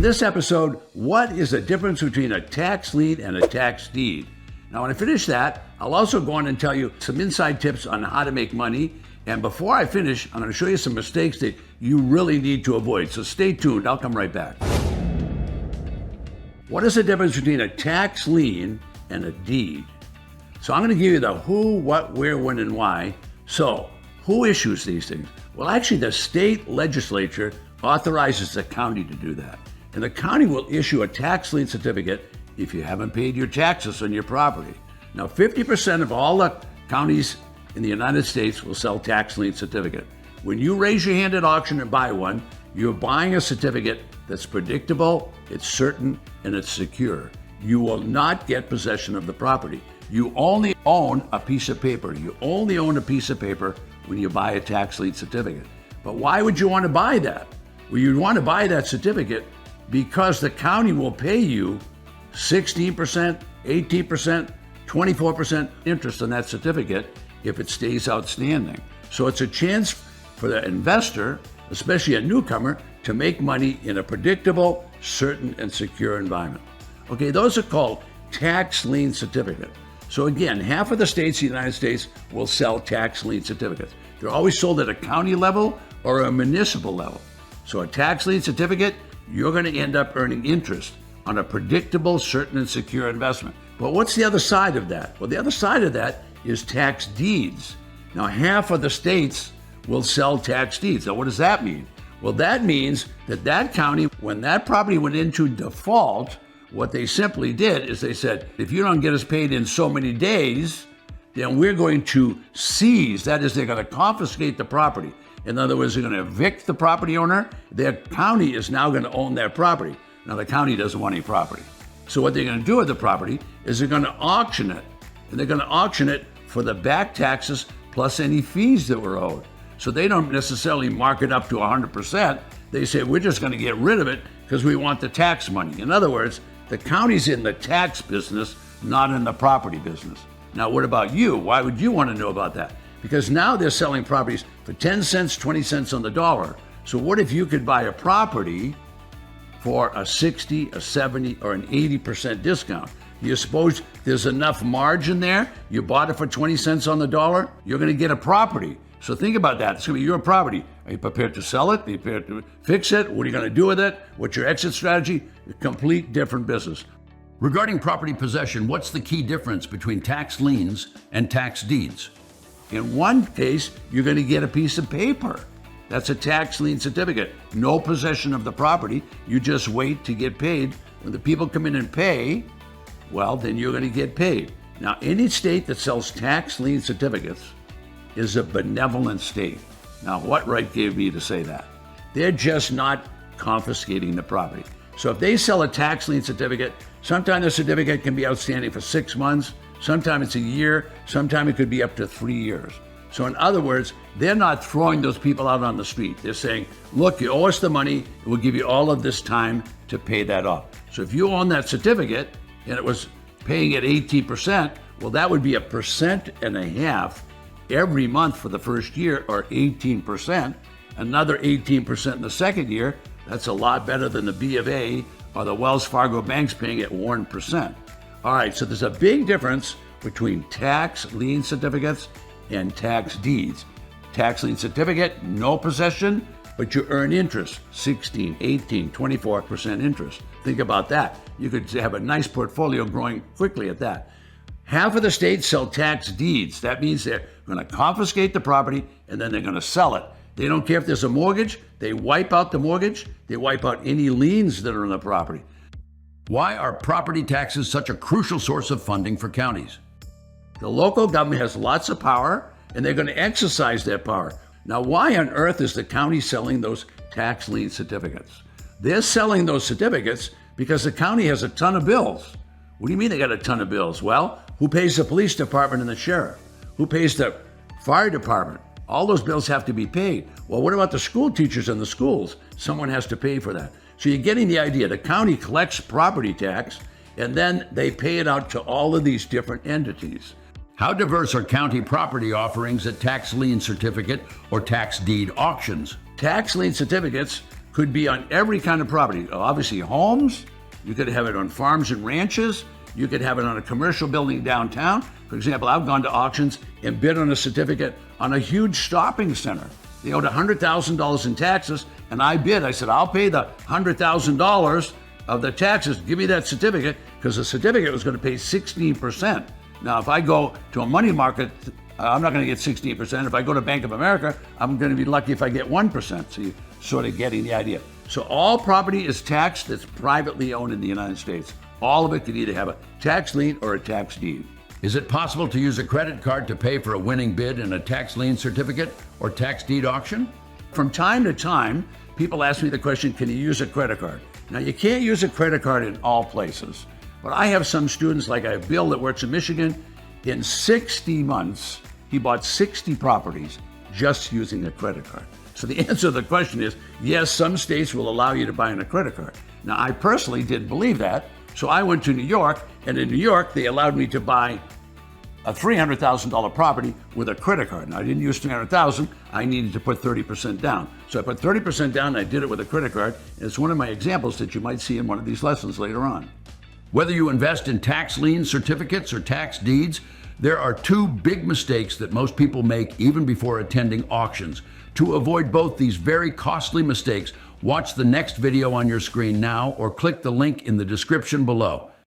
this episode, what is the difference between a tax lien and a tax deed? Now, when I finish that, I'll also go on and tell you some inside tips on how to make money. And before I finish, I'm going to show you some mistakes that you really need to avoid. So stay tuned. I'll come right back. What is the difference between a tax lien and a deed? So I'm going to give you the who, what, where, when, and why. So who issues these things? Well, actually, the state legislature authorizes the county to do that. And the county will issue a tax lien certificate if you haven't paid your taxes on your property. Now, 50% of all the counties in the United States will sell tax lien certificate. When you raise your hand at auction and buy one, you're buying a certificate that's predictable, it's certain, and it's secure. You will not get possession of the property. You only own a piece of paper. You only own a piece of paper when you buy a tax lien certificate. But why would you want to buy that? Well, you'd want to buy that certificate because the county will pay you 16%, 18%, 24% interest on that certificate if it stays outstanding. So it's a chance for the investor, especially a newcomer, to make money in a predictable, certain, and secure environment. Okay, those are called tax lien certificates. So again, half of the states in the United States will sell tax lien certificates. They're always sold at a county level or a municipal level. So a tax lien certificate, you're going to end up earning interest on a predictable, certain, and secure investment. But what's the other side of that? Well, the other side of that is tax deeds. Now, half of the states will sell tax deeds. Now, what does that mean? Well, that means that that county, when that property went into default, what they simply did is they said, if you don't get us paid in so many days, then we're going to seize. That is, they're going to confiscate the property. In other words, they're going to evict the property owner. Their county is now going to own their property. Now, the county doesn't want any property. So what they're going to do with the property is they're going to auction it. And they're going to auction it for the back taxes plus any fees that were owed. So they don't necessarily mark it up to 100%. They say, we're just going to get rid of it because we want the tax money. In other words, the county's in the tax business, not in the property business. Now, what about you? Why would you want to know about that? Because now they're selling properties for 10 cents, 20 cents on the dollar. So what if you could buy a property for a 60, a 70, or an 80% discount? Do you suppose there's enough margin there? You bought it for 20 cents on the dollar, you're going to get a property. So think about that. It's going to be your property. Are you prepared to sell it? Are you prepared to fix it? What are you going to do with it? What's your exit strategy? A complete different business. Regarding property possession, what's the key difference between tax liens and tax deeds? In one case, you're going to get a piece of paper. That's a tax lien certificate. No possession of the property. You just wait to get paid. When the people come in and pay, well, then you're going to get paid. Now, any state that sells tax lien certificates is a benevolent state. Now, what right gave me to say that? They're just not confiscating the property. So if they sell a tax lien certificate, sometimes the certificate can be outstanding for 6 months, sometimes it's a year, sometimes it could be up to 3 years. So in other words, they're not throwing those people out on the street. They're saying, look, you owe us the money, and we'll give you all of this time to pay that off. So if you own that certificate and it was paying at 18%, well, that would be 1.5% every month for the first year, or 18%. Another 18% in the second year. That's a lot better than the B of A or the Wells Fargo banks paying at 1%. All right, so there's a big difference between tax lien certificates and tax deeds. Tax lien certificate, no possession, but you earn interest, 16, 18, 24% interest. Think about that. You could have a nice portfolio growing quickly at that. Half of the states sell tax deeds. That means they're going to confiscate the property and then they're going to sell it. They don't care if there's a mortgage. They wipe out the mortgage. They wipe out any liens that are on the property. Why are property taxes such a crucial source of funding for counties? The local government has lots of power, and they're going to exercise their power. Now, why on earth is the county selling those tax lien certificates? They're selling those certificates because the county has a ton of bills. What do you mean they got a ton of bills? Well, who pays the police department and the sheriff? Who pays the fire department? All those bills have to be paid. Well, what about the school teachers in the schools? Someone has to pay for that. So you're getting the idea. The county collects property tax, and then they pay it out to all of these different entities. How diverse are county property offerings at tax lien certificate or tax deed auctions? Tax lien certificates could be on every kind of property. Obviously, homes, you could have it on farms and ranches, you could have it on a commercial building downtown. For example, I've gone to auctions and bid on a certificate on a huge shopping center. They owed $100,000 in taxes, and I bid. I said, I'll pay the $100,000 of the taxes. Give me that certificate, because the certificate was going to pay 16%. Now, if I go to a money market, I'm not going to get 16%. If I go to Bank of America, I'm going to be lucky if I get 1%. So you're sort of getting the idea. So all property is taxed that's privately owned in the United States. All of it could either have a tax lien or a tax deed. Is it possible to use a credit card to pay for a winning bid in a tax lien certificate or tax deed auction? From time to time, people ask me the question, can you use a credit card? Now, you can't use a credit card in all places, but I have some students, like I have Bill that works in Michigan. In 60 months, he bought 60 properties just using a credit card. So the answer to the question is, yes, some states will allow you to buy on a credit card. Now, I personally didn't believe that, so I went to New York, and in New York, they allowed me to buy a $300,000 property with a credit card. Now, I didn't use $300,000. I needed to put 30% down. So I put 30% down, and I did it with a credit card. And it's one of my examples that you might see in one of these lessons later on. Whether you invest in tax lien certificates or tax deeds, there are two big mistakes that most people make even before attending auctions. To avoid both these very costly mistakes, watch the next video on your screen now or click the link in the description below.